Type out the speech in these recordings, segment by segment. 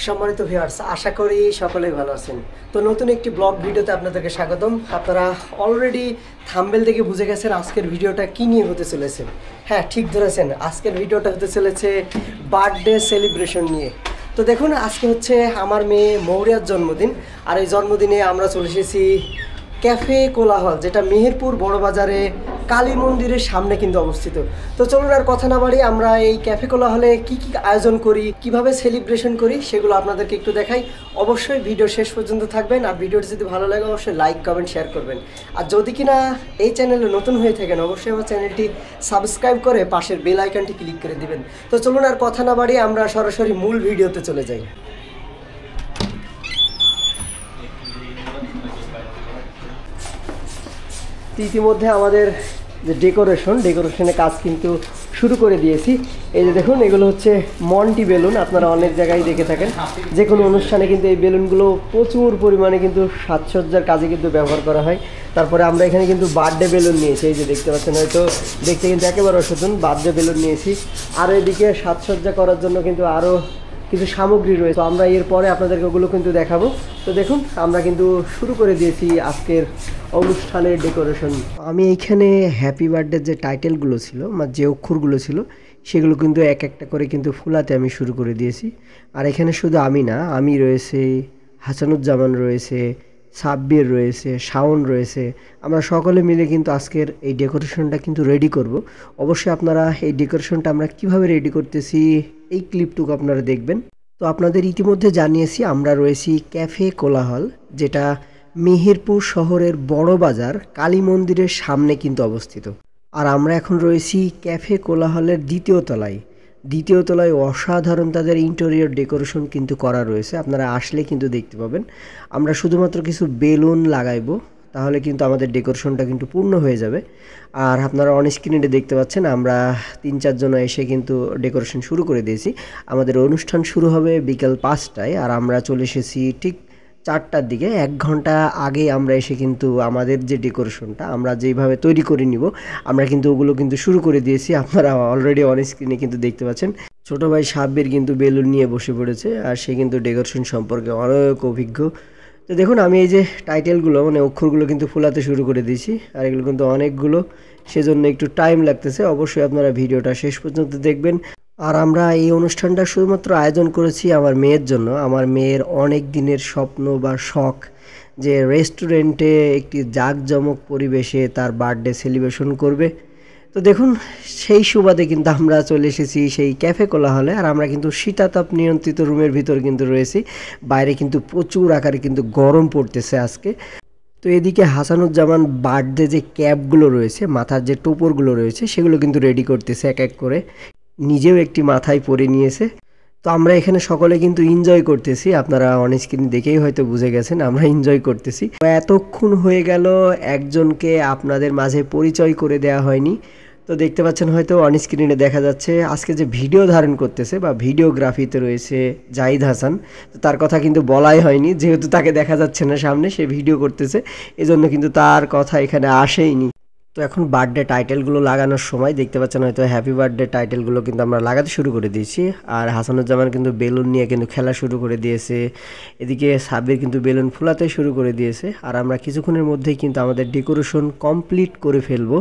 সম্মানিত ভিউয়ার্স, আশা করি সকলেই ভালো আছেন। তো নতুন একটি ব্লগ ভিডিওতে আপনাদেরকে স্বাগতম। আপনারা অলরেডি থাম্বনেল থেকে বুঝে গেছেন আজকের ভিডিওটা কি নিয়ে হতে চলেছে। হ্যাঁ, ঠিক ধরেছেন, আজকের ভিডিওটা হতে চলেছে বার্থডে সেলিব্রেশন নিয়ে। তো দেখুন, আজকে হচ্ছে আমার মেয়ে মৌরিয়ার জন্মদিন, আর এই জন্মদিনে আমরা চলে এসেছি ক্যাফে কোলাহল, যেটা মেহেরপুর বড় বাজারে কালী মন্দিরের সামনে কিন্তু অবস্থিত। তো চলুন আর কথা না বাড়ি, আমরা এই ক্যাফে কোলাহলে কি কি আয়োজন করি, কিভাবে সেলিব্রেশন করি, সেগুলো আপনাদেরকে একটু দেখাই। অবশ্যই ভিডিও শেষ পর্যন্ত থাকবেন, আর ভিডিওটি যদি ভালো লাগে অবশ্যই লাইক কমেন্ট শেয়ার করবেন। আর যদি কিনা এই চ্যানেলে নতুন হয়ে থাকেন অবশ্যই আমার চ্যানেলটি সাবস্ক্রাইব করে পাশের বেল আইকনটি ক্লিক করে দিবেন। তো চলুন আর কথা না বাড়ি, আমরা সরাসরি মূল ভিডিওতে চলে যাই। ইতিমধ্যে আমাদের যে ডেকোরেশনের কাজ কিন্তু শুরু করে দিয়েছি। এই যে দেখুন, এগুলো হচ্ছে মন্টি বেলুন। আপনারা অনেক জায়গায় দেখে থাকেন, যে কোনো অনুষ্ঠানে কিন্তু এই বেলুনগুলো প্রচুর পরিমাণে কিন্তু সাজসজ্জার কাজে কিন্তু ব্যবহার করা হয়। তারপরে আমরা এখানে কিন্তু বার্থডে বেলুন নিয়েছি, এই যে দেখতে পাচ্ছেন, হয়তো দেখতে কিন্তু একেবারে অসাধারণ বার্থডে বেলুন নিয়েছি। আর এদিকে সাজসজ্জা করার জন্য কিন্তু আরও কিছু সামগ্রী রয়েছে, তো আমরা এরপরে আপনাদেরকে ওগুলো কিন্তু দেখাবো। তো দেখুন, আমরা কিন্তু শুরু করে দিয়েছি আজকের অনুষ্ঠানের ডেকোরেশন। আমি এইখানে হ্যাপি বার্থডের যে টাইটেলগুলো ছিল, যে অক্ষরগুলো ছিল, সেগুলো কিন্তু এক একটা করে কিন্তু ফুলাতে আমি শুরু করে দিয়েছি। আর এখানে শুধু আমি না, আমি রয়েছে, হাসানুজ্জামান রয়েছে, সাব্বির রয়েছে, শাওন রয়েছে, আমরা সকলে মিলে কিন্তু আজকের এই ডেকোরেশনটা কিন্তু রেডি করব। অবশ্যই আপনারা এই ডেকোরেশনটা আমরা কিভাবে রেডি করতেছি এই ক্লিপটুকু আপনারা দেখবেন। তো আপনাদের ইতিমধ্যে জানিয়েছি আমরা রয়েছি ক্যাফে কোলাহল, যেটা মেহেরপুর শহরের বড় বাজার কালী মন্দিরের সামনে কিন্তু অবস্থিত। আর আমরা এখন রয়েছি ক্যাফে কোলাহলের দ্বিতীয় তলায় অসাধারণ তাদের ইন্টেরিয়র ডেকোরেশন কিন্তু করা রয়েছে, আপনারা আসলে কিন্তু দেখতে পাবেন। আমরা শুধুমাত্র কিছু বেলুন লাগাইবো, তাহলে কিন্তু আমাদের ডেকোরেশনটা কিন্তু পূর্ণ হয়ে যাবে। আর আপনারা অন স্ক্রিনে দেখতে পাচ্ছেন, আমরা 3-4 জন এসে কিন্তু ডেকোরেশন শুরু করে দিয়েছি। আমাদের অনুষ্ঠান শুরু হবে বিকেল 5টায়, আর আমরা চলে এসেছি ঠিক 4টার দিকে। 1 ঘন্টা আগে আমরা এসে কিন্তু আমাদের যে ডেকোরেশনটা আমরা যেইভাবে তৈরি করে নিব, আমরা কিন্তু ওগুলো কিন্তু শুরু করে দিয়েছি। আপনারা অলরেডি অন স্ক্রিনে কিন্তু দেখতে পাচ্ছেন, ছোটো ভাই সাব্বির কিন্তু বেলুন নিয়ে বসে পড়েছে, আর সে কিন্তু ডেকোরেশন সম্পর্কে অনেক অভিজ্ঞ। তো দেখুন, আমি এই যে টাইটেলগুলো অক্ষরগুলো কিন্তু ফুলাতে শুরু করে দিয়েছি, আর এগুলো কিন্তু অনেকগুলো, সেজন্য একটু টাইম লাগতেছে। অবশ্যই আপনারা ভিডিওটা শেষ পর্যন্ত দেখবেন। আর আমরা এই অনুষ্ঠানটা শুধুমাত্র আয়োজন করেছি আমার মেয়ের জন্য। আমার মেয়ের অনেক দিনের স্বপ্ন বা শখ যে রেস্টুরেন্টে একটি জাঁকজমক পরিবেশে তার বার্থডে সেলিব্রেশন করবে। তো দেখুন, সেই সুবাদে কিন্তু আমরা চলে এসেছি সেই ক্যাফে কোলাহলে। আর আমরা কিন্তু শীতাতাপ নিয়ন্ত্রিত রুমের ভিতর কিন্তু রয়েছি, বাইরে কিন্তু প্রচুর আকারে কিন্তু গরম পড়তেছে আজকে। তো এদিকে হাসানুজ্জামান বার্থডে যে ক্যাপগুলো রয়েছে, মাথার যে টোপরগুলো রয়েছে, সেগুলো কিন্তু রেডি করতেছে এক এক করে, নিজেও একটি মাথায় পরে নিয়েছে। তো আমরা এখানে সকলে কিন্তু এনজয় করতেছি, আপনারা অন স্ক্রিন দেখেই হয়তো বুঝে গেছেন আমরা এনজয় করতেছি। এতক্ষণ হয়ে গেল একজনকে আপনাদের মাঝে পরিচয় করে দেওয়া হয়নি। তো দেখতে পাচ্ছেন, হয়তো অন স্ক্রিনে দেখা যাচ্ছে আজকে যে ভিডিও ধারণ করতেছে বা ভিডিওগ্রাফিতে রয়েছে জাহিদ হাসান। তো তার কথা কিন্তু বলাই হয়নি, যেহেতু তাকে দেখা যাচ্ছে না সামনে, সে ভিডিও করতেছে, এজন্য কিন্তু তার কথা এখানে আসেইনি। তো এখন বার্থডে টাইটেলগুলো লাগানোর সময় দেখতে পাচ্ছেন, হয়তো হ্যাপি বার্থডে টাইটেলগুলো কিন্তু আমরা লাগাতে শুরু করে দিয়েছি। আর হাসানুজ্জামান কিন্তু বেলুন নিয়ে কিন্তু খেলা শুরু করে দিয়েছে, এদিকে সাব্বির কিন্তু বেলুন ফুলাতে শুরু করে দিয়েছে। আর আমরা কিছুক্ষণের মধ্যেই কিন্তু আমাদের ডেকোরেশন কমপ্লিট করে ফেলবো।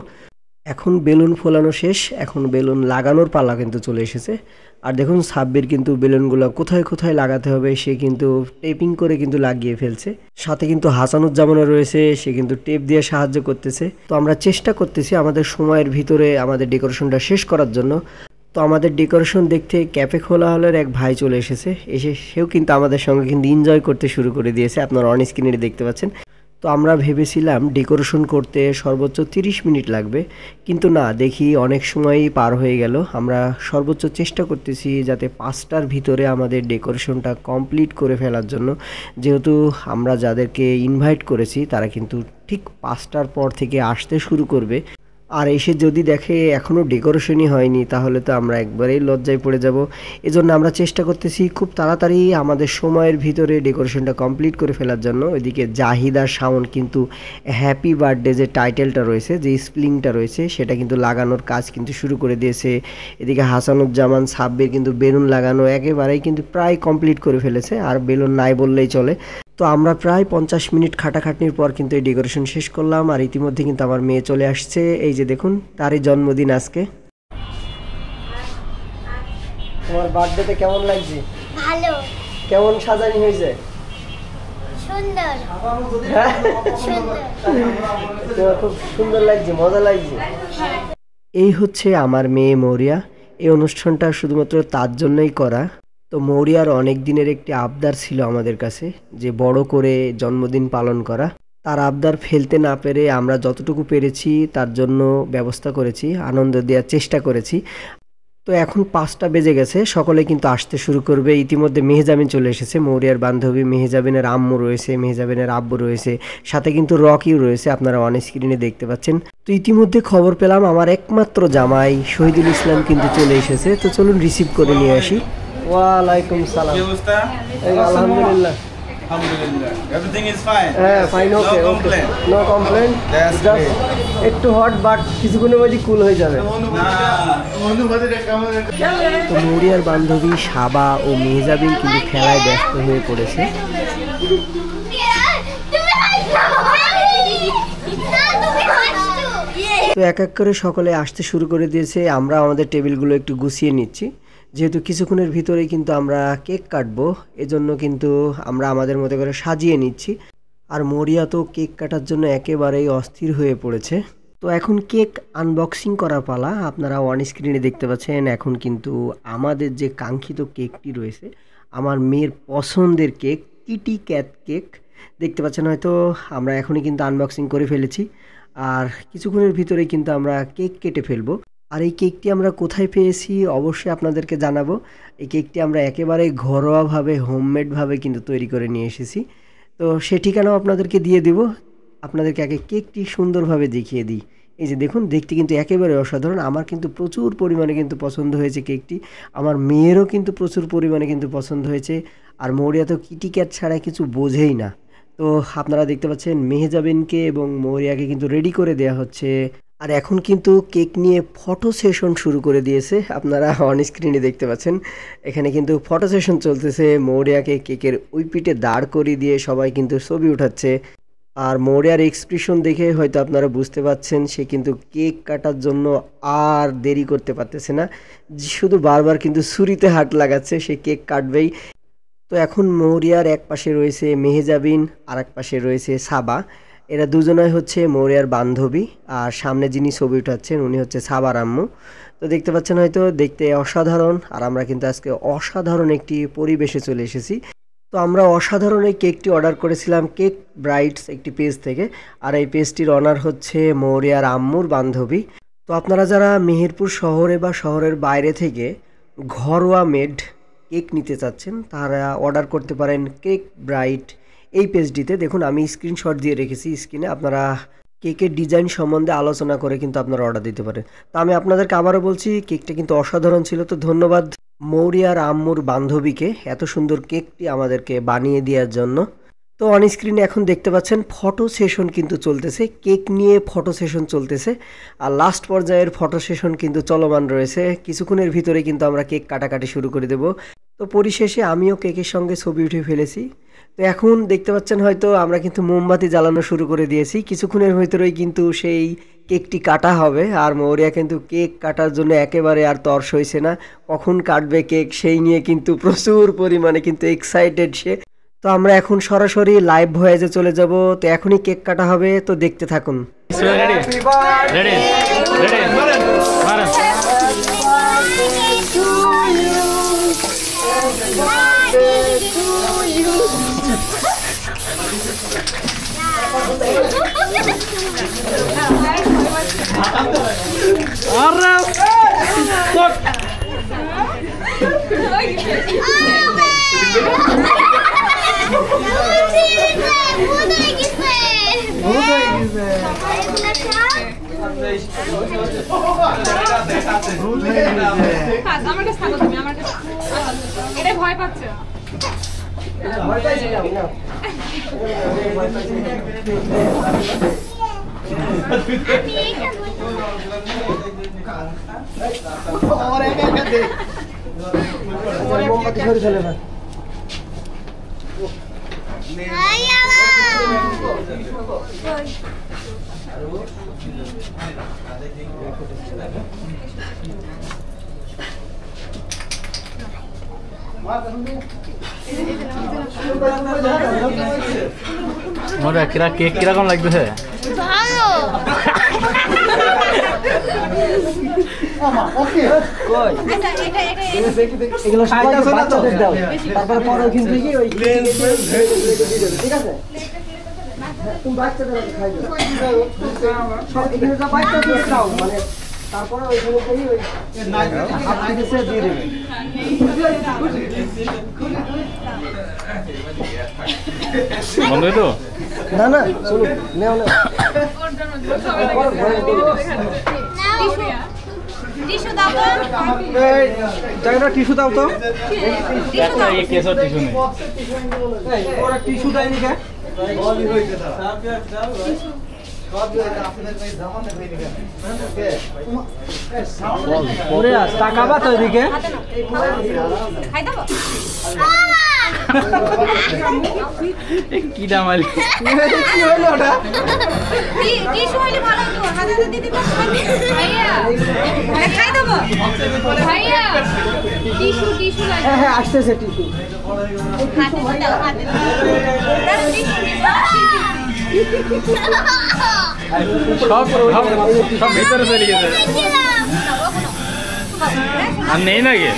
এখন বেলুন ফোলানো শেষ, এখন বেলুন লাগানোর পালা কিন্তু চলে এসেছে। আর দেখুন, সাব্বির কিন্তু বেলুনগুলো কোথায় কোথায় লাগাতে হবে সে কিন্তু টেপিং করে কিন্তু লাগিয়ে ফেলছে। সাথে কিন্তু হাসানুজ্জামানও রয়েছে, সে কিন্তু টেপ দিয়ে সাহায্য করতেছে। তো আমরা চেষ্টা করতেছি আমাদের সময়ের ভিতরে আমাদের ডেকোরেশনটা শেষ করার জন্য। তো আমাদের ডেকোরেশন দেখতে ক্যাফে কোলাহলের এক ভাই চলে এসেছে, সেও কিন্তু আমাদের সঙ্গে কিন্তু এনজয় করতে শুরু করে দিয়েছে, আপনারা অন স্ক্রিনে দেখতে পাচ্ছেন। তো আমরা ভেবেছিলাম ডেকোরেশন করতে সর্বোচ্চ 30 মিনিট লাগবে, কিন্তু না, দেখি অনেক সময়ই পার হয়ে গেল। আমরা সর্বোচ্চ চেষ্টা করতেছি যাতে 5টার ভিতরে আমাদের ডেকোরেশনটা কমপ্লিট করে ফেলার জন্য, যেহেতু আমরা যাদেরকে ইনভাইট করেছি তারা কিন্তু ঠিক 5টার পর থেকে আসতে শুরু করবে। আর এসে যদি দেখে এখনও ডেকোরেশনই হয়নি তাহলে তো আমরা একবারেই লজ্জায় পড়ে যাব। এজন্য আমরা চেষ্টা করতেছি খুব তাড়াতাড়ি আমাদের সময়ের ভিতরে ডেকোরেশনটা কমপ্লিট করে ফেলার জন্য। ওইদিকে জাহিদ আর শাওন কিন্তু হ্যাপি বার্থডে যে টাইটেলটা রয়েছে, যে স্প্লিংটা রয়েছে সেটা কিন্তু লাগানোর কাজ কিন্তু শুরু করে দিয়েছে। এদিকে হাসানুজ্জামান সাব্বির কিন্তু বেলুন লাগানো একেবারেই কিন্তু প্রায় কমপ্লিট করে ফেলেছে, আর বেলুন নাই বললেই চলে। তো আমরা প্রায় 50 মিনিট খাটাখাটনির পর কিন্তু এই ডেকোরেশন শেষ করলাম। আর ইতিমধ্যে কিন্তু আমার মেয়ে চলে আসছে, এই যে দেখুন তারই জন্মদিন আজকে। তোমার বার্থডেতে কেমন লাগছে? ভালো। কেমন সাজানি হয়েছে? সুন্দর। সুন্দর, খুব সুন্দর লাগছে, মজা লাগছে। এই হচ্ছে আমার মেয়ে মৌরিয়া। এই অনুষ্ঠানটা শুধুমাত্র তার জন্যই করা। তো মৌরিয়ার অনেক দিনের একটি আবদার ছিল আমাদের কাছে, যে বড় করে জন্মদিন পালন করা। তার আবদার ফেলতে না পেরে আমরা যতটুকু পেরেছি তার জন্য ব্যবস্থা করেছি, আনন্দ দেওয়ার চেষ্টা করেছি। তো এখন 5টা বেজে গেছে, সকলে কিন্তু আসতে শুরু করবে। ইতিমধ্যে মেহজাবিন চলে এসেছে, মৌরিয়ার বান্ধবী। মেহজাবিনের আম্মু রয়েছে, মেহজাবিনের আব্বু রয়েছে, সাথে কিন্তু রকিও রয়েছে, আপনারা অন স্ক্রিনে দেখতে পাচ্ছেন। তো ইতিমধ্যে খবর পেলাম আমার একমাত্র জামাই শহীদুল ইসলাম কিন্তু চলে এসেছে। তো চলুন রিসিভ করে নিয়ে আসি। ওয়ালাইকুম সালাম। কি অবস্থা? আলহামদুলিল্লাহ। Alhamdulillah. Everything is fine. হ্যাঁ, fine, okay, No complaint. No complain. That's just একটু হট, বাট কিছুক্ষণের মধ্যে কুল হয়ে যাবে। তো মৌরিয়ার বান্ধবী সাবা ও মেহজাবিন কিন্তু খেলায় ব্যস্ত হয়ে পড়েছে। তো এক এক করে সকলে আসতে শুরু করে দিয়েছে। আমরা আমাদের টেবিলগুলো একটু গুছিয়ে নিচ্ছি, যেহেতু কিছুক্ষণের ভিতরেই কিন্তু আমরা কেক কাটবো, এজন্য কিন্তু আমরা আমাদের মতো করে সাজিয়ে নিচ্ছি। আর মৌরিয়া তো কেক কাটার জন্য একেবারেই অস্থির হয়ে পড়েছে। তো এখন কেক আনবক্সিং করার পালা। আপনারা অন স্ক্রিনে দেখতে পাচ্ছেন এখন কিন্তু আমাদের যে কাঙ্ক্ষিত কেকটি রয়েছে, আমার মেয়ের পছন্দের কেক, কিটি ক্যাট কেক দেখতে পাচ্ছেন হয়তো। আমরা এখনই কিন্তু আনবক্সিং করে ফেলেছি, আর কিছুক্ষণের ভিতরেই কিন্তু আমরা কেক কেটে ফেলবো। আর এই কেকটি আমরা কোথায় পেয়েছি অবশ্যই আপনাদেরকে জানাবো। এই কেকটি আমরা একেবারে ঘরোয়াভাবে, হোমমেডভাবে কিন্তু তৈরি করে নিয়ে এসেছি। তো সে ঠিকানাও আপনাদেরকে দিয়ে দিব। আপনাদেরকে আগে কেকটি সুন্দরভাবে দেখিয়ে দিই। এই যে দেখুন, দেখতে কিন্তু একেবারে অসাধারণ। আমার কিন্তু প্রচুর পরিমাণে কিন্তু পছন্দ হয়েছে কেকটি, আমার মেয়েরও কিন্তু প্রচুর পরিমাণে কিন্তু পছন্দ হয়েছে। আর মৌরিয়া তো কিটি ক্যাট ছাড়া কিছু বোঝেই না। তো আপনারা দেখতে পাচ্ছেন মেহজাবিনকে এবং মৌরিয়াকে কিন্তু রেডি করে দেওয়া হচ্ছে। আর এখন কিন্তু কেক নিয়ে ফটো সেশন শুরু করে দিয়েছে, আপনারা অন স্ক্রিনে দেখতে পাচ্ছেন। এখানে কিন্তু ফটো সেশন চলতেছে, মৌরিয়াকে কেকের ওই পিঠে দাঁড় করিয়ে দিয়ে সবাই কিন্তু ছবি উঠাচ্ছে। আর মৌরিয়ার এক্সপ্রেশন দেখে হয়তো আপনারা বুঝতে পাচ্ছেন সে কিন্তু কেক কাটার জন্য আর দেরি করতে পারতেছে না, শুধু বারবার কিন্তু ছুরিতে হাত লাগাচ্ছে, সে কেক কাটবেই। তো এখন মৌরিয়ার এক পাশে রয়েছে মেহজাবিন, আর এক পাশে রয়েছে সাবা। এরা দুজনাই হচ্ছে মৌরিয়ার বান্ধবী, আর সামনে যিনি ছবি উঠাচ্ছেন উনি হচ্ছে সাবার আম্মু। তো দেখতে পাচ্ছেন হয়তো, দেখতে অসাধারণ। আর আমরা কিন্তু আজকে অসাধারণ একটি পরিবেশে চলে এসেছি। তো আমরা অসাধারণ এই কেকটি অর্ডার করেছিলাম কেক ব্রাইটস একটি পেজ থেকে, আর এই পেজটির অনার হচ্ছে মৌরিয়ার আম্মুর বান্ধবী। তো আপনারা যারা মেহেরপুর শহরে বা শহরের বাইরে থেকে ঘরোয়া মেড কেক নিতে চাচ্ছেন তারা অর্ডার করতে পারেন কেক ব্রাইট এই পেজটিতে। দেখুন আমি স্ক্রিনশট দিয়ে রেখেছি স্ক্রিনে, আপনারা কেকের ডিজাইন সম্বন্ধে আলোচনা করে কিন্তু আপনারা অর্ডার দিতে পারেন। তো আমি আপনাদেরকে আবারও বলছি, কেকটা কিন্তু অসাধারণ ছিল। তো ধন্যবাদ মৌরিয়ার আম্মুর বান্ধবীকে এত সুন্দর কেকটি আমাদেরকে বানিয়ে দেওয়ার জন্য। তো অন স্ক্রিনে এখন দেখতে পাচ্ছেন ফটো সেশন কিন্তু চলতেছে, কেক নিয়ে ফটো সেশন চলতেছে। আর লাস্ট পর্যায়ের ফটো সেশন কিন্তু চলমান রয়েছে, কিছুক্ষণের ভিতরে কিন্তু আমরা কেক কাটাকাটি শুরু করে দেব। তো পরিশেষে আমিও কেকের সঙ্গে ছবি উঠে ফেলেছি। তো এখন দেখতে পাচ্ছেন হয়তো আমরা কিন্তু মোমবাতি জ্বালানো শুরু করে দিয়েছি, কিছুক্ষণের ভিতরেই কিন্তু সেই কেকটি কাটা হবে। আর মৌরিয়া কিন্তু কেক কাটার জন্য একেবারে আর তর সইছে না, কখন কাটবে কেক সেই নিয়ে কিন্তু প্রচুর পরিমাণে কিন্তু এক্সাইটেড সে। তো আমরা এখন সরাসরি লাইভ ভয়েসে চলে যাব। তো এখনই কেক কাটা হবে, তো দেখতে থাকুন। আমার কাছে থাকো তুমি, আমার কাছে এটা ভয় পাচ্ছে। ভয় পাইছি না, না। মোমবাতি সরে ফেলে না। মোরা কেক কিরকম লাগতেছে? ভালো। কই? এগুলো সবাই বাচ্চাদের দাও। তারপরে পরে কিন্তু কি ওই ঠিক আছে? তুমি বাচ্চাদের খাই দাও। সব এখানে যা বাচ্চাদের দাও মানে তারপরে ওইখানে থেকে ওই হাত থেকে সে দিয়ে দেবে। বন্ধ তো না না চলো নেও না। টিস্যু দাও তো। জায়গাটা টিস্যু দাও তো। কেসর টিস্যু নেই। ওরা টিস্যু দেয়নি কে? ওরে টাকাবা তো এদিকে। খাই দাও। কি দাম আলি? কি হলো ওটা? টিস্যু হইলে ভালো হতো, হাতে দিদি তো ভাইয়া খাই দেবো। ভাইয়া টিস্যু লাগে। হ্যাঁ হ্যাঁ আসতেছে টিস্যু। হাতে দাও, হাতে দাও। সব ভিতরে চলে গেছে আর নেই নাকি?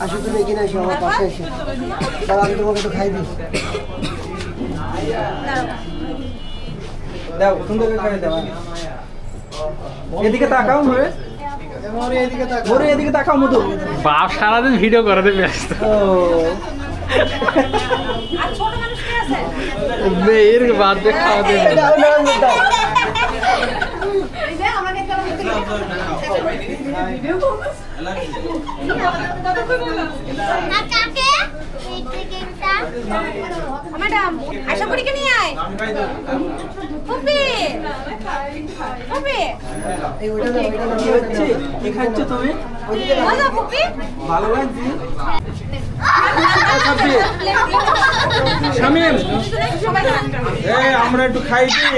আসো তুমি এখানে এসো আমার পাশে এসে। তাহলে আমি তোমাকে একটু খাই দিই। দাও সুন্দর করে খাই দাও। এদিকে তাকাও ধরে। ধরে এদিকে তাকাও মধু। বাপ সারাদিন ভিডিও করাতে ব্যস্ত। আর ছোট মানুষ কে আছে? মেয়ের বাদ দিয়ে খাওয়া দেবে। দাও না দাও। এই যে আমাকে একটা ভিডিও করছিস? না কাকে? এই টিকেটটা। ম্যাডাম আশা করি কে নিয়ে আয়। ফুপি ফুপি এই ওইটা দাও, ওইটা দাও। কি হচ্ছে? কি খাচ্ছ তুমি? মজা ফুপি। ভালো লাগছে? শামিম সবাই খান। এই আমরা একটু খাই দিই।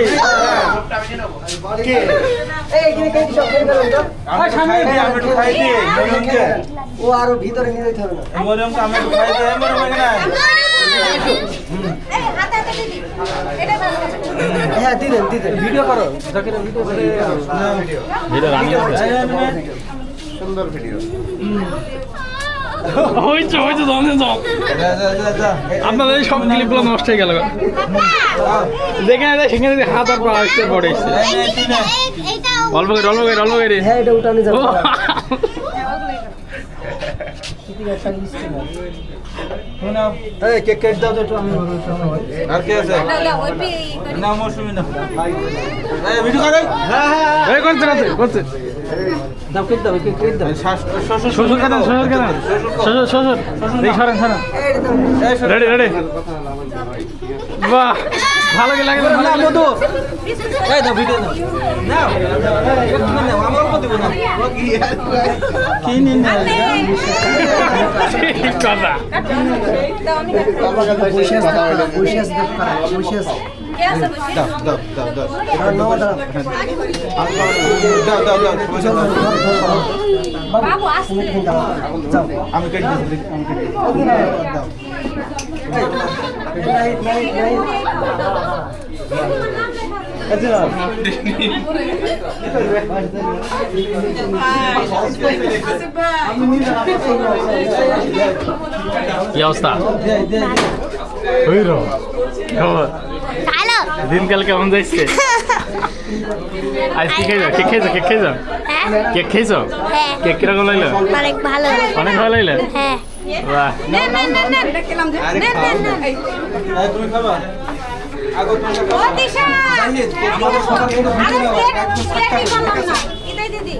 কে? এই এখানে কে সব খেয়ে গেল তো? আমরা একটু খাই দিই, আমরা একটু খাই দিই। মরিয়মকে। ও আরো ভিতরে নিয়ে যেতে হবে না। মরিয়মকে আমরা একটু খাই দিই। মরিয়ম এখানে আয়। এই হাতে হাতে দিদি। এটা ভালো আছে। হ্যাঁ দিলেন দিলেন ভিডিও করো যখন ভিডিও করে ভিডিও রানিং আছে। হইছে জমে জম। যা যা যা যা। আপনাদের এই সব ক্লিপগুলো নষ্ট হয়ে গেল। যেখানে যায় সেখানে হাত আর পা আসতে পড়ে এসছে। এইটা অল্প করে হ্যাঁ এটা উঠানে যাবে ও, এই কেক কেট দাও তো একটু আমি আর কে আছে? না ওই পি না মৌসুমি না। এই ভিডিও করে। এই করছে। দাও কেক দাও কেক কেক দাও শ্বশুর কেন শ্বশুর এই সরেন রেডি বাহ ভালো লাগে না মধু এই দাও ভিডিও দাও নাও একটু নাও আমার উপর দেব না কি নিন না ঠিক কথা দাও আমি খাই। বসে আছে কে আছে বসে? দাও দাও দাও দাও নাও দাও দাও দাও দাও পয়সা দাও। বাবু আসছে। যাও আমি কেটে দিচ্ছি, আমি কেটে দিচ্ছি। দাও। নাই আচ্ছা কি অবস্থা খবর ভালো। দিনকাল কেমন যাচ্ছে আজ কি খেয়েছো কেক খেয়েছো হ্যাঁ কেক খেয়েছো হ্যাঁ কেক কিরকম লাগলো অনেক ভালো। অনেক ভালো লাগলো হ্যাঁ বাহ নেন নেন নেন নেন দেখলাম যে নেন নেন নেন এই তুমি খাবা আগো তুমি ও দিশা আমাদের সবার কোনো ভিডিও নেওয়া প্লেটই বললাম না এটাই দিদি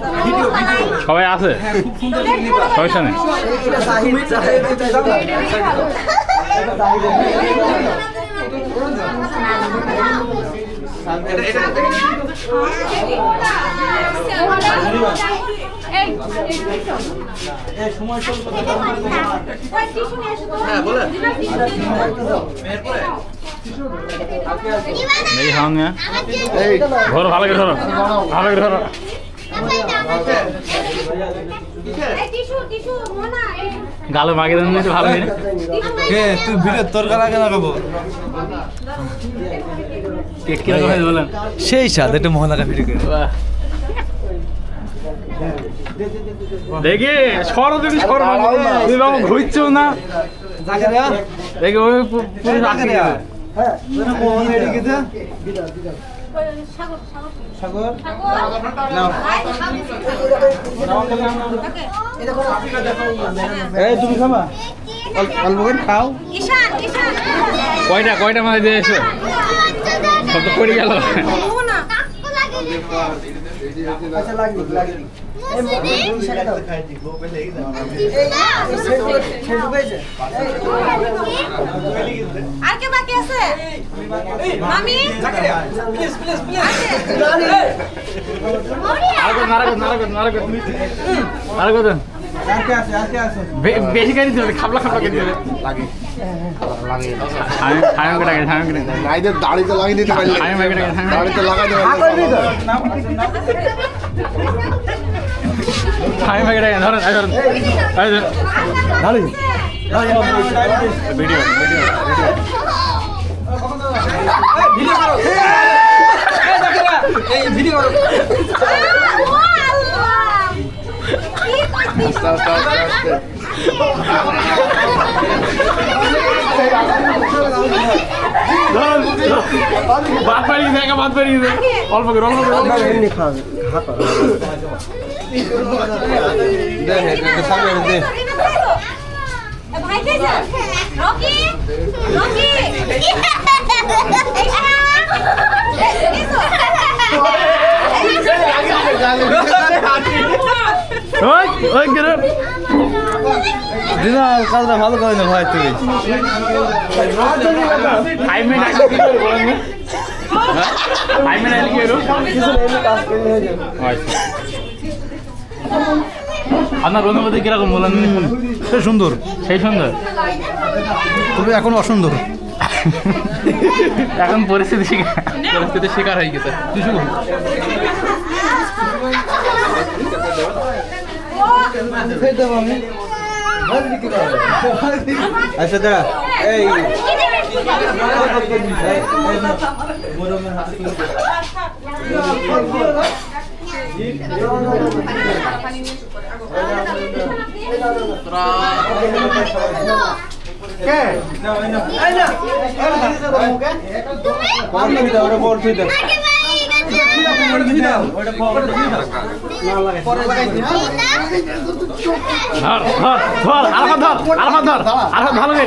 সবাই আছে খুব সুন্দর করে নিবা সমস্যা নেই এটা জাহিদ জাহিদ এটা এই সময় চল হ্যাঁ বলে দেখি খাওয়ান না ধরো ভালো করে ধরো ভালো করে ধরো এই টিস্যু টিস্যু মোনা এই গালে মাগে দেন না ভালো করে কে তুই ভিডিও তোর গালা কেন খাবো কেক কি রকম হয় বলেন সেই স্বাদ এটা মোহনাকা ভিডিও করে বাহ দেখে সর দিবি সর তুই বাবু ঘুরছো না জাগরিয়া দেখে ওই পুরো রাখি হ্যাঁ মোহন এদিকে দে সাগর সাগর সাগর নাও এই তুমি খাবা অল্প করে খাও ঈশান ঈশান কয়টা মাছ দিয়েছে সব তো পড়ে গেল মোনা আচ্ছা লাগবে লাগবে আর কে বাকি আছে মামি প্লিজ প্লিজ প্লিজ নারাগত আর কে আছে বেশি গাড়ি দিবে খাবলা খাবলা করে দিবে লাগে আমি করে টাকা আমি করে গাইদের দাড়িতে লাগিয়ে দিতে পারলে আমি করে টাকা দাড়িতে লাগাতে আমি করে টাকা ধরেন ধরেন ভিডিও ভিডিও করো এই ভিডিও করো আস্তে আস্তে আস্তে আস্তে বাদ বাড়িয়ে দেয় বাদ বাড়িয়ে দেয় অল্প করে এমনি খাওয়াবে হাত দে সামনে দে ভাই কে যা রকি রকি ওই করে দিদা কাজটা ভালো করে না ভাই তুই 5 মিনিট আগে কি করে বলেন 5 মিনিট আগে কি হলো কিছু এমনি কাজ করলে হয়ে যাবে আপনার অনুভূতি কিরকম বলেন সে সুন্দর সেই সুন্দর তবে এখন অসুন্দর এখন পরিস্থিতি শিকার হয়ে গেছে কিছু আচ্ছা দা এই ভালো করে ভালো করে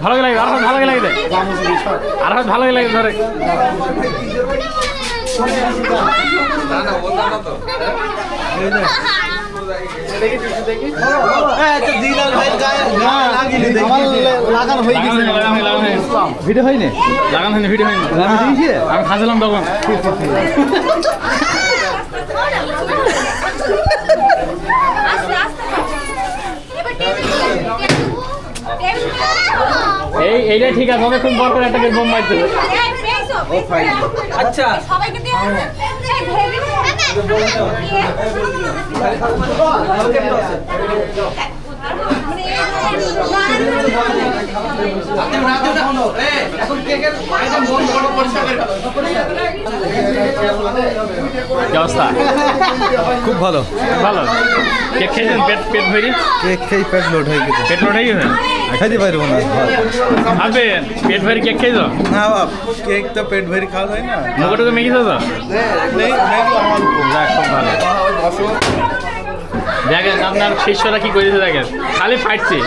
ভালো লাগে ভালো লাগে আর ভালো লাগে ধরে লাগানো হয়ে গেছে ভিডিও হয়নি লাগানো হয়নি ভিডিও হয়নি আমি খাচ্ছিলাম তখন এইটা ঠিক আছে অনেকক্ষণ পর করে একটা বোম মারতে আচ্ছা সবাইকে দিয়ে কি অবস্থা খুব ভালো ভালো কেক খেয়েছেন পেট ভরি কেক খেয়ে পেট লোড হয়ে গেছে পেট লোড হয়ে গেছে খাইতে পারবো না ভাববেন পেট ভরি কেক খেয়েছো না বাপ কেক তো পেট ভরি খাওয়া যায় না মুখটুকু মেখেছো তো নেই আমার যাক খুব ভালো দেখেন আপনার শিষ্যরা কি করেছে দেখেন, খালি ফাটছে।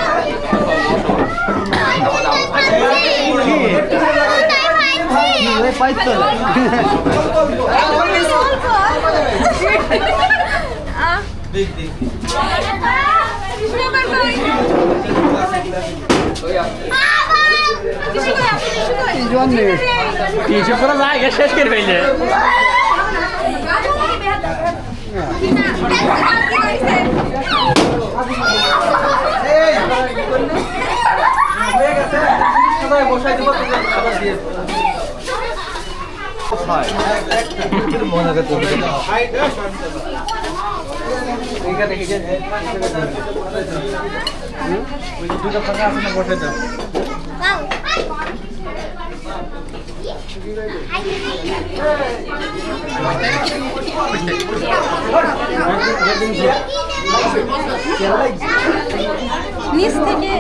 টিস্যু পুরো জায়গা শেষ করে ফেলছে। নিচ থেকে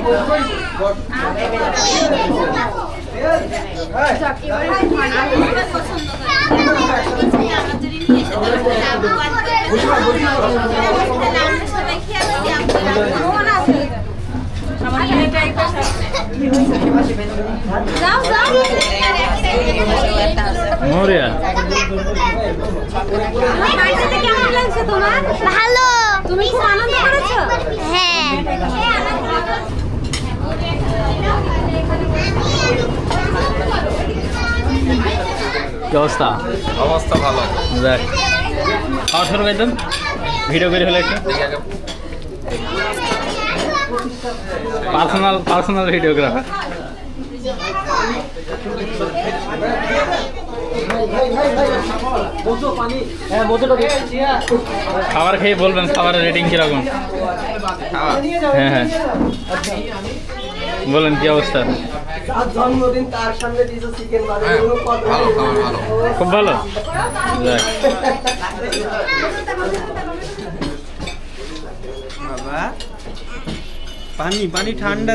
মরিয়া কেমন লাগছে তোমার? ভালো। তুমি খুব আনন্দ করেছো? হ্যাঁ। কি অবস্থা? অবস্থা ভালো। দেখ খাওয়া শুরু করতেন, ভিডিও করে ফেলে একটু পার্সোনাল ভিডিওগ্রাফার। খাবার খেয়ে বলবেন খাবারের রেটিং কিরকম। হ্যাঁ হ্যাঁ বলেন কি অবস্থা? জন্মদিন তার সামনে দিয়েছে চিকেন খুব ভালো। দেখ পানি পানি ঠান্ডা।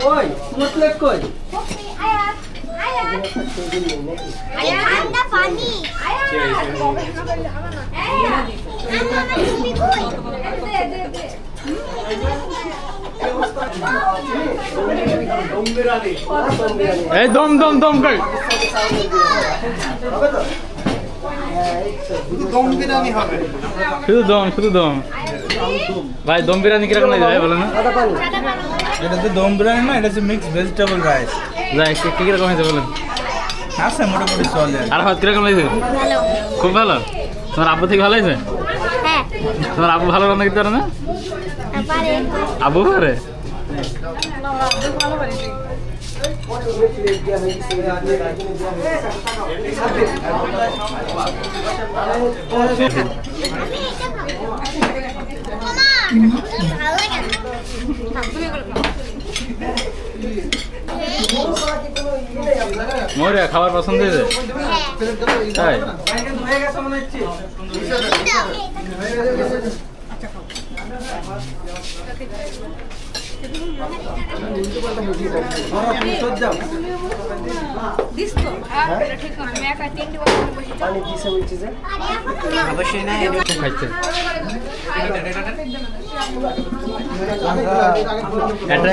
কই মুসলেট কই? ঠান্ডা পানি। এই দম দম দম কই দম বিরিয়ানি হবে। শুধু দম ভাই। দম বিরিয়ানি কিরকম লাগে ভাই বলেন না? এটা তো দম বিরিয়ানি না, এটা হচ্ছে মিক্স ভেজিটেবল রাইস। যাই কিরকম হয়েছে বলেন? আছে মোটামুটি চলে। আর হাত কিরকম লাগছে? ভালো। খুব ভালো। তোমার আব্বু থেকে ভালো হয়েছে? হ্যাঁ। তোমার আব্বু ভালো রান্না করতে পারে না? পারে। আব্বু পারে? ভালো লাগে না। মরিয়া খাবার পছন্দ হয়েছে? তাই খাইছে।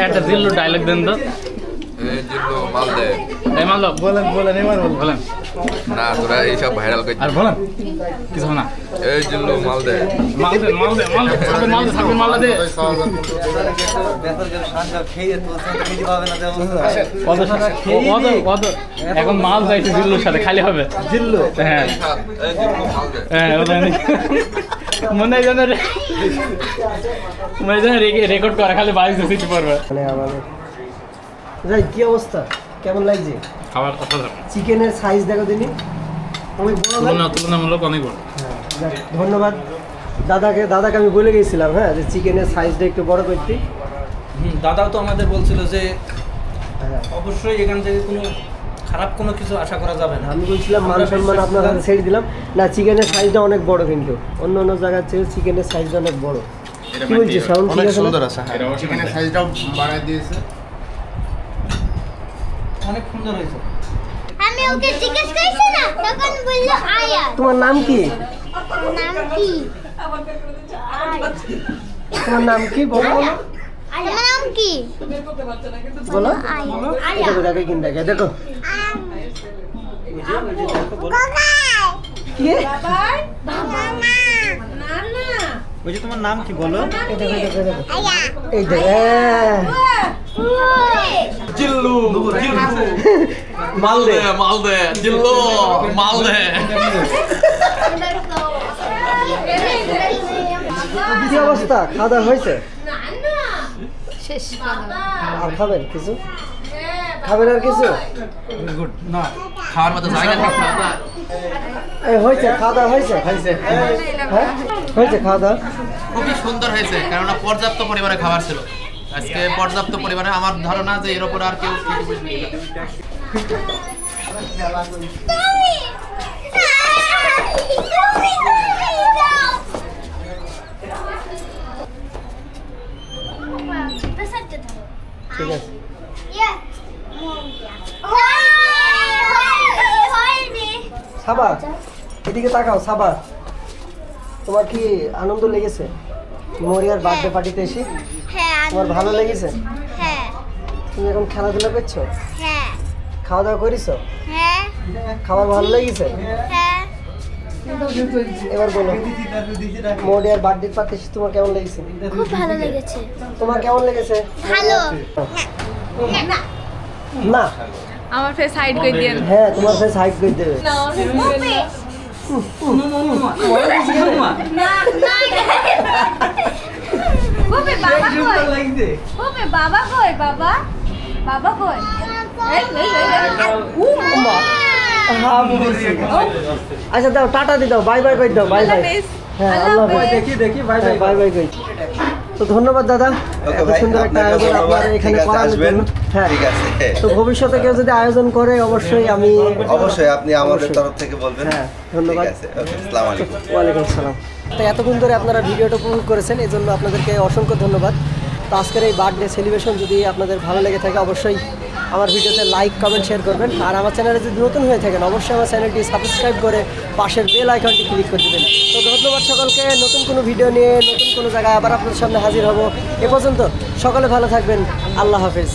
একটা দিল ডায়লগ দেন তো। এই মাল দাও। বলেন এবার বলেন না, তোরা এইসব ভাইরাল করছিস। আর বলেন কিছু না। এই জিল্লু মাল দে। এখন মাল যাইছে জিল্লুর সাথে, খালি হবে জিল্লু। হ্যাঁ হ্যাঁ মনে হয় যেন রেকর্ড করা, খালি বাইশ সিটি পড়বে। যাই কি অবস্থা, কেমন লাগছে খাবার? চিকেনের সাইজ দেখো দিনি, অনেক বড় ভাই। তুলনামূলক অনেক বড়। যাক, ধন্যবাদ দাদাকে আমি বলে গেছিলাম হ্যাঁ যে চিকেনের সাইজটা একটু বড় করতে। দাদাও তো আমাদের বলছিল যে হ্যাঁ, অবশ্যই এখান থেকে কোনো খারাপ কোনো কিছু আশা করা যাবে না। আমি বলছিলাম মান সম্মান আপনার হাতে ছেড়ে দিলাম। না, চিকেনের সাইজটা অনেক বড়, কিন্তু অন্য জায়গার চেয়ে চিকেনের সাইজটা অনেক বড়। কি বলছিস সাউন্ড ঠিক আছে না? আছে হ্যাঁ এখানে সাইজটাও বাড়ায় দিয়েছে অনেক সুন্দর হয়েছে আমি ওকে জিজ্ঞেস করেছি না তখন বললো আয়া তোমার নাম কি? নাম কি তোমার নাম কি বলো? তোমার নাম কি বলো আয়া দেখো দেখো কিন দেখে দেখো কি বাবাই মামা না না ওই যে তোমার নাম কি বলো এই দেখো দেখো দেখো আয়া এই দেখো জিল্লু মালদে মালদে জিল্লু মালদে কি অবস্থা? খাওয়া দাওয়া হয়েছে? শেষ আর খাবেন কিছু? খাবেন আর কিছু? গুড না খাওয়ার মতো জায়গা থাকতে এই হয়েছে খাওয়া দাওয়া হয়েছে? হ্যাঁ হয়েছে খাওয়া দাওয়া? খুবই সুন্দর হয়েছে কেননা পর্যাপ্ত পরিমাণে খাবার ছিল আজকে পর্যাপ্ত পরিমাণে আমার ধারণা যে এর উপর আর কেউ খেতে বসবে না। ঠিক আছে সাবার এদিকে তাকাও সাবার তোমার কি আনন্দ লেগেছে মরিয়ার বার্থডে পার্টিতে এসে? হ্যাঁ তোমার ভালো লেগেছে? হ্যাঁ তুমি এখন খেলাধুলা করছো? হ্যাঁ খাওয়া দাওয়া করেছো? হ্যাঁ খাবার ভালো লেগেছে? হ্যাঁ এবার বলো মরিয়ার বার্থডে পার্টি এসে তোমার কেমন লেগেছে? খুব ভালো লেগেছে তোমার কেমন লেগেছে? ভালো না আমার ফেস হাইড করে দেন হ্যাঁ তোমার ফেস হাইড করে দেবে ওবে বাবা কই ওবে বাবা কই বাবা বাবা কই এই মা, হ্যাঁ, বুঝেছি। আচ্ছা দাও টাটা দিয়ে দাও বাই বাই করে দাও বাই বাই হ্যাঁ আল্লাহ হাফেজ দেখি বাই হ্যাঁ, বাই বাই কই তো ধন্যবাদ দাদা এত সুন্দর একটা আয়োজন আপনারা এখানে করানোর জন্য হ্যাঁ ঠিক আছে তো ভবিষ্যতে কেউ যদি আয়োজন করে অবশ্যই আমি অবশ্যই আপনি আমাদের অবশ্যই। তরফ থেকে বলবেন হ্যাঁ, ধন্যবাদ। ঠিক আছে ওকে আসসালামু আলাইকুম ওয়ালাইকুম আসসালাম তো এতক্ষণ ধরে আপনারা ভিডিওটা উপভোগ করেছেন এই জন্য আপনাদেরকে অসংখ্য ধন্যবাদ তো আজকের এই বার্থডে সেলিব্রেশন যদি আপনাদের ভালো লেগে থাকে অবশ্যই আমার ভিডিওতে লাইক কমেন্ট শেয়ার করবেন আর আমার চ্যানেলে যদি নতুন হয়ে থাকেন অবশ্যই আমার চ্যানেলটি সাবস্ক্রাইব করে পাশের বেল আইকনটি ক্লিক করে দেবেন তো ধন্যবাদ সকলকে নতুন কোনো ভিডিও নিয়ে নতুন কোনো জায়গায় আবার আপনাদের সামনে হাজির হব এ পর্যন্ত সকলে ভালো থাকবেন আল্লাহ হাফেজ